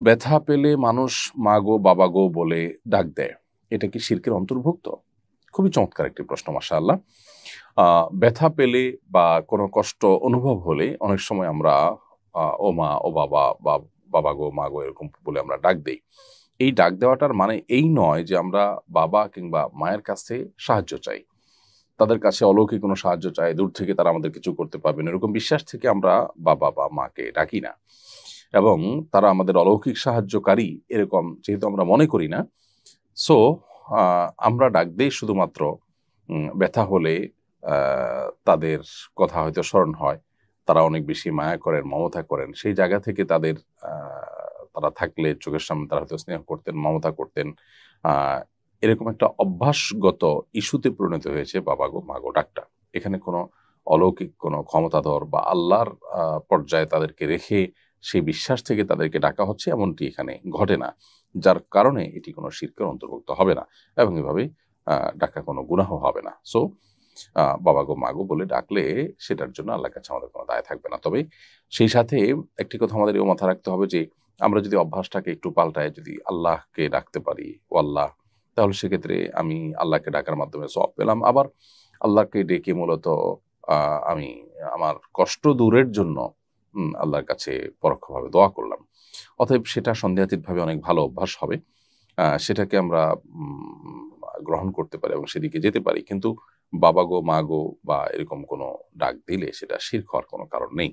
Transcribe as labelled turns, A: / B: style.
A: ব্যথা পেলে মানুষ মা গো, বাবা গো বলে ডাক দেয়। এটা কি শিরকের অন্তর্ভুক্ত? খুবই চমৎকার একটি প্রশ্ন মাশাআল্লাহ। ব্যথা পেলে বা কোনো কষ্ট অনুভব হলে অনেক সময় আমরা ও মা, ও বাবা বা বাবা গো, মা গো এরকম বলে আমরা ডাক দেই। এই ডাক দেওয়াটার মানে এই নয় যে আমরা বাবা কিংবা মায়ের কাছে সাহায্য চাই। তাদের কাছে অলৌকিক কোনো সাহায্য চাই, দূর থেকে তারা আমাদের কিছু করতে পারবেন এরকম বিশ্বাস থেকে আমরা বাবা বা মাকে ডাকি না। এবং তারা আমাদের অলৌকিক সাহায্যকারী এরকম যেহেতু আমরা মনে করি না, সো আ আমরা ডাক দেই শুধুমাত্র ব্যথা হলে আ তাদের কথা হয়তো স্মরণ হয়। তারা অনেক বেশি মায়া করেন, মমতা করেন। সেই জায়গা থেকে তাদের আ তারা থাকলে চোখের সামনে তারা হয়তো স্নেহ করতেন, মমতা করতেন। আ এরকম একটা অভ্যাসগত ইস্যুতে পরিণত হয়েছে বাবা গো, মা গো ডাকটা। এখানে কোনো অলৌকিক কোনো ক্ষমতাধর বা আল্লাহর পর্যায়ে তাদেরকে রেখে সেই বিশ্বাস থেকে তাদেরকে ডাকা হচ্ছে এমনটি এখানে ঘটে না। যার কারণে এটি কোনো শিরকের অন্তর্ভুক্ত হবে না এবং এভাবে ডাকা কোনো গুনাহ হবে না। সো বাবা গো, মা গো বলে ডাকলে সেটার জন্য আল্লাহর কাছে আমাদের কোনো দায় থাকবে না। তবে সেই সাথে একটি কথা আমাদের এও মাথায় রাখতে হবে যে আমরা যদি অভ্যাসটাকে একটু পাল্টায় যদি আল্লাহকে ডাকতে পারি, "ও আল্লাহ" তাহলে সেক্ষেত্রে আমি আল্লাহকে ডাকার মাধ্যমে সওয়াব পেলাম। আবার আল্লাহকে ডেকে মূলত আ আমি আমার কষ্ট দূরের জন্য আল্লাহর কাছে পরোক্ষভাবে দোয়া করলাম। অতএব সেটা সন্দেহাতীতভাবে অনেক ভালো অভ্যাস হবে। সেটাকে আমরা গ্রহণ করতে পারি এবং সেদিকে যেতে পারি। কিন্তু বাবা গো, মা গো বা এরকম কোনো ডাক দিলে সেটা শিরক হওয়ার কোনো কারণ নেই।